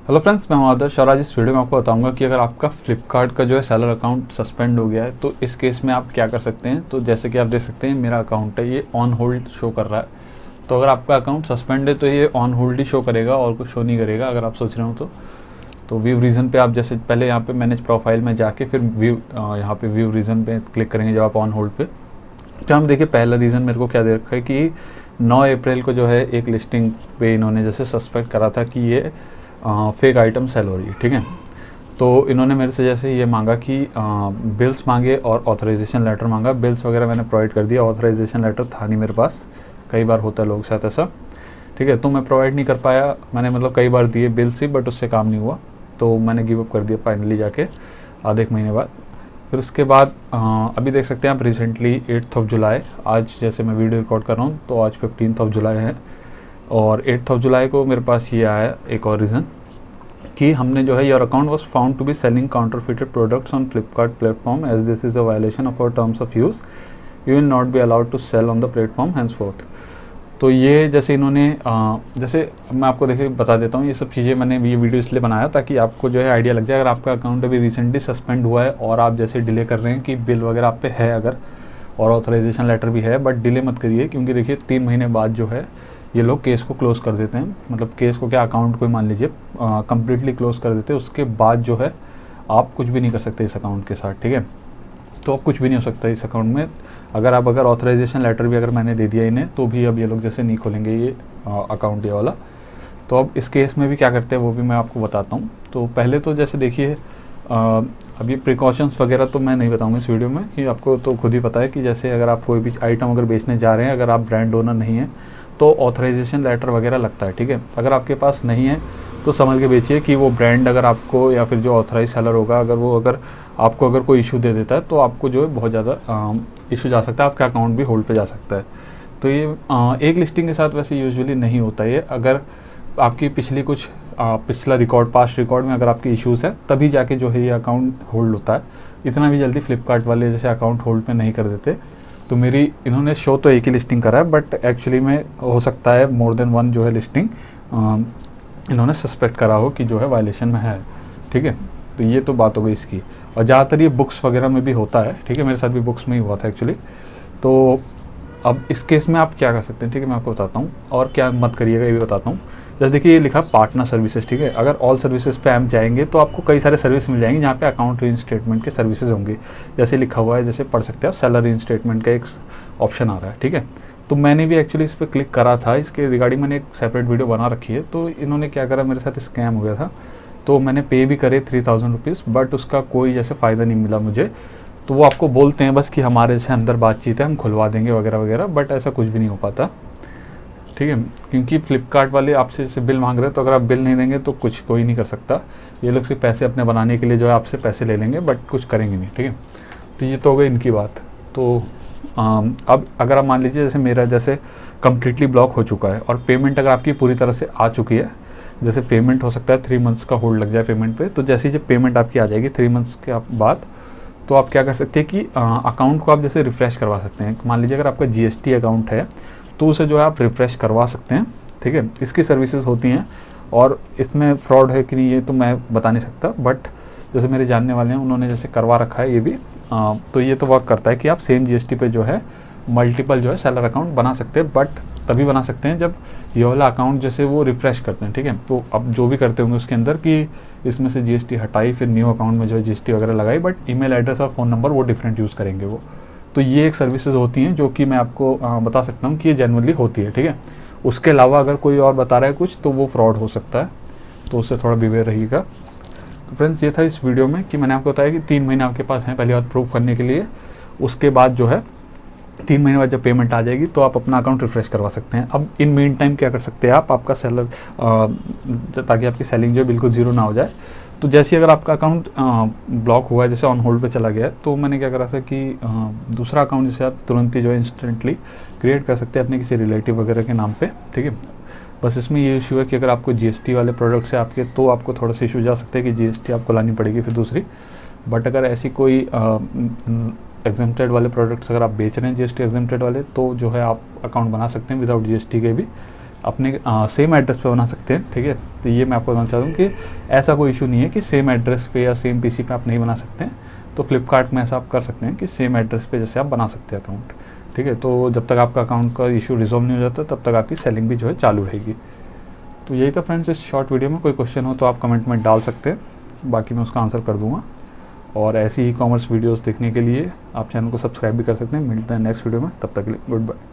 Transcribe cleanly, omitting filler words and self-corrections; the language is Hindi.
हेलो फ्रेंड्स, मैं हूं आदर्श और आज इस वीडियो में आपको बताऊंगा कि अगर आपका फ्लिपकार्ट का जो है सेलर अकाउंट सस्पेंड हो गया है तो इस केस में आप क्या कर सकते हैं। तो जैसे कि आप देख सकते हैं मेरा अकाउंट है, ये ऑन होल्ड शो कर रहा है। तो अगर आपका अकाउंट सस्पेंड है तो ये ऑन होल्ड ही शो करेगा और कुछ शो नहीं करेगा अगर आप सोच रहे हो तो व्यू रीज़न पे आप जैसे पहले यहाँ पे मैनेज प्रोफाइल में जाके फिर व्यू यहाँ पे व्यू रीज़न पे क्लिक करेंगे जब आप ऑन होल्ड पे। तो हम देखिए पहला रीज़न मेरे को क्या दे रखा है कि 9 अप्रैल को जो है एक लिस्टिंग पे इन्होंने जैसे सस्पेक्ट करा था कि ये फेक आइटम सेल हो रही है। ठीक है, तो इन्होंने मेरे से जैसे ये मांगा कि बिल्स मांगे और ऑथराइजेशन लेटर मांगा। बिल्स वगैरह मैंने प्रोवाइड कर दिया, ऑथराइजेशन लेटर था नहीं मेरे पास। कई बार होता है लोगों के साथ ऐसा। ठीक है, तो मैं प्रोवाइड नहीं कर पाया। मैंने मतलब कई बार दिए बिल्स ही, बट उससे काम नहीं हुआ तो मैंने गिव अप कर दिया फाइनली जाके आधे एक महीने बाद। फिर उसके बाद अभी देख सकते हैं आप रिसेंटली 8th ऑफ जुलाई, आज जैसे मैं वीडियो रिकॉर्ड कर रहा हूँ तो आज 15th ऑफ जुलाई है और 8th ऑफ जुलाई को मेरे पास ये आया एक और रीज़न कि हमने जो है your account was found to be selling counterfeited products on Flipkart platform as this is a violation of our terms of use, you will not be allowed to sell on the platform henceforth. तो ये जैसे इन्होंने जैसे मैं आपको देखिए बता देता हूँ, ये सब चीज़ें मैंने ये वीडियो इसलिए बनाया ताकि आपको जो है आइडिया लग जाए। अगर आपका अकाउंट अभी रिसेंटली सस्पेंड हुआ है और आप जैसे डिले कर रहे हैं कि बिल वगैरह आप पे है अगर और ऑथराइजेशन लेटर भी है, बट डिले मत करिए क्योंकि देखिए 3 महीने बाद जो है ये लोग केस को क्लोज़ कर देते हैं। मतलब केस को क्या, अकाउंट को मान लीजिए कम्प्लीटली क्लोज़ कर देते हैं। उसके बाद जो है आप कुछ भी नहीं कर सकते इस अकाउंट के साथ। ठीक है, तो अब कुछ भी नहीं हो सकता इस अकाउंट में। अगर ऑथराइजेशन लेटर भी अगर मैंने दे दिया इन्हें तो भी अब ये लोग जैसे नहीं खोलेंगे ये अकाउंट ये वाला। तो अब इस केस में भी क्या करते हैं वो भी मैं आपको बताता हूँ। तो पहले तो जैसे देखिए अब ये प्रिकॉशंस वगैरह तो मैं नहीं बताऊँगा इस वीडियो में कि आपको तो खुद ही पता है कि जैसे अगर आप कोई भी आइटम अगर बेचने जा रहे हैं, अगर आप ब्रांड ओनर नहीं हैं तो ऑथराइजेशन लेटर वगैरह लगता है। ठीक है, अगर आपके पास नहीं है तो समझ के बेचिए कि वो ब्रांड अगर आपको या फिर जो ऑथराइज सेलर होगा अगर आपको अगर कोई इशू दे देता है तो आपको जो है बहुत ज़्यादा इशू जा सकता है, आपका अकाउंट भी होल्ड पे जा सकता है। तो ये एक लिस्टिंग के साथ वैसे यूजुअली नहीं होता है। अगर आपकी पिछली कुछ पिछला रिकॉर्ड, पास्ट रिकॉर्ड में अगर आपके इश्यूज़ है तभी जाके जो है ये अकाउंट होल्ड होता है। इतना भी जल्दी फ्लिपकार्ट वाले जैसे अकाउंट होल्ड पे नहीं कर देते। तो मेरी इन्होंने शो तो एक ही लिस्टिंग करा है, बट एक्चुअली में हो सकता है मोर देन वन जो है लिस्टिंग इन्होंने सस्पेक्ट करा हो कि जो है वायलेशन में है। ठीक है, तो ये तो बात हो गई इसकी। और ज़्यादातर ये बुक्स वगैरह में भी होता है। ठीक है, मेरे साथ भी बुक्स में ही हुआ था एक्चुअली। तो अब इस केस में आप क्या कर सकते हैं, ठीक है, मैं आपको बताता हूँ और क्या मत करिएगा ये भी बताता हूँ। जैसे देखिए ये लिखा पार्टनर सर्विसेज। ठीक है, अगर ऑल सर्विसेज पे आप जाएंगे तो आपको कई सारे सर्विस मिल जाएंगे जहाँ पे अकाउंट रीइंस्टेटमेंट के सर्विसेज होंगे। जैसे लिखा हुआ है, जैसे पढ़ सकते हैं आप, सेलर रीइंस्टेटमेंट का एक ऑप्शन आ रहा है। ठीक है, तो मैंने भी एक्चुअली इस पर क्लिक करा था, इसके रिगार्डिंग मैंने एक सेपरेट वीडियो बना रखी है। तो इन्होंने क्या करा, मेरे साथ स्कैम हो गया था। तो मैंने पे भी करे 3000 रुपीज़, बट उसका कोई जैसे फ़ायदा नहीं मिला मुझे। तो वो आपको बोलते हैं बस कि हमारे से अंदर बातचीत है, हम खुलवा देंगे वगैरह वगैरह, बट ऐसा कुछ भी नहीं हो पाता। ठीक है, क्योंकि फ्लिपकार्ट वाले आपसे जैसे बिल मांग रहे हैं तो अगर आप बिल नहीं देंगे तो कुछ कोई नहीं कर सकता। ये लोग सिर्फ पैसे अपने बनाने के लिए जो है आपसे पैसे ले लेंगे, बट कुछ करेंगे नहीं। ठीक है, तो ये तो हो गई इनकी बात। तो अब अगर आप मान लीजिए जैसे मेरा जैसे कम्प्लीटली ब्लॉक हो चुका है और पेमेंट अगर आपकी पूरी तरह से आ चुकी है, जैसे पेमेंट हो सकता है 3 मंथ्स का होल्ड लग जाए पेमेंट पे, तो जैसे ही जब पेमेंट आपकी आ जाएगी 3 मंथ्स के बाद, तो आप क्या कर सकते हैं कि अकाउंट को आप जैसे रिफ़्रेश करवा सकते हैं। मान लीजिए अगर आपका जीएसटी अकाउंट है तो उसे जो है आप रिफ़्रेश करवा सकते हैं। ठीक है, इसकी सर्विसेज होती हैं और इसमें फ्रॉड है कि नहीं ये तो मैं बता नहीं सकता, बट जैसे मेरे जानने वाले हैं उन्होंने जैसे करवा रखा है ये भी। तो ये तो वर्क करता है कि आप सेम जीएसटी पे जो है मल्टीपल जो है सेलर अकाउंट बना सकते हैं, बट तभी बना सकते हैं जब ये वाला अकाउंट जैसे वो रिफ़्रेश करते हैं। ठीक है, तो अब जो भी करते होंगे उसके अंदर कि इसमें से जीएसटी हटाई फिर न्यू अकाउंट में जो है जीएसटी वगैरह लगाई, बट ईमेल एड्रेस और फ़ोन नंबर वो डिफरेंट यूज़ करेंगे वो। तो ये एक सर्विसेज होती हैं जो कि मैं आपको बता सकता हूँ कि ये जनरली होती है। ठीक है, उसके अलावा अगर कोई और बता रहा है कुछ तो वो फ्रॉड हो सकता है, तो उससे थोड़ा बिवेयर रहिएगा। तो फ्रेंड्स ये था इस वीडियो में कि मैंने आपको बताया कि 3 महीने आपके पास हैं पहली बात प्रूफ करने के लिए। उसके बाद जो है 3 महीने बाद जब पेमेंट आ जाएगी तो आप अपना अकाउंट रिफ्रेश करवा सकते हैं। अब इन मीन टाइम क्या कर सकते हैं आप, आपका सेलर ताकि आपकी सेलिंग जो है बिल्कुल ज़ीरो ना हो जाए। तो जैसे अगर आपका अकाउंट ब्लॉक हुआ है, जैसे ऑन होल्ड पे चला गया है, तो मैंने क्या करा था कि दूसरा अकाउंट जैसे आप तुरंत ही जो है इंस्टेंटली क्रिएट कर सकते हैं अपने किसी रिलेटिव वगैरह के नाम पे। ठीक है, बस इसमें ये इशू है कि अगर आपको जीएसटी वाले प्रोडक्ट्स है आपके तो आपको थोड़ा सा इशू जा सकता है कि जीएसटी आपको लानी पड़ेगी फिर दूसरी। बट अगर ऐसी कोई एग्जेम्प्टेड वाले प्रोडक्ट्स अगर आप बेच रहे हैं जीएसटी एग्जेम्प्टेड वाले, तो जो है आप अकाउंट बना सकते हैं विदाउट जीएसटी के भी। अपने सेम एड्रेस पे बना सकते हैं, ठीक है। तो ये मैं आपको बताना चाहता हूँ कि ऐसा कोई इशू नहीं है कि सेम एड्रेस पे या सेम पीसी पे आप नहीं बना सकते हैं। तो फ्लिपकार्ट में ऐसा आप कर सकते हैं कि सेम एड्रेस पे जैसे आप बना सकते हैं अकाउंट, ठीक है। तो जब तक आपका अकाउंट का इशू रिजॉल्व नहीं हो जाता तब तक आपकी सेलिंग भी जो है चालू रहेगी। तो यही था फ्रेंड्स इस शॉर्ट वीडियो में। कोई क्वेश्चन हो तो आप कमेंट में डाल सकते हैं, बाकी मैं उसका आंसर कर दूँगा। और ऐसी ही कॉमर्स वीडियोज़ देखने के लिए आप चैनल को सब्सक्राइब भी कर सकते हैं। मिलते हैं नेक्स्ट वीडियो में, तब तक के लिए गुड बाय।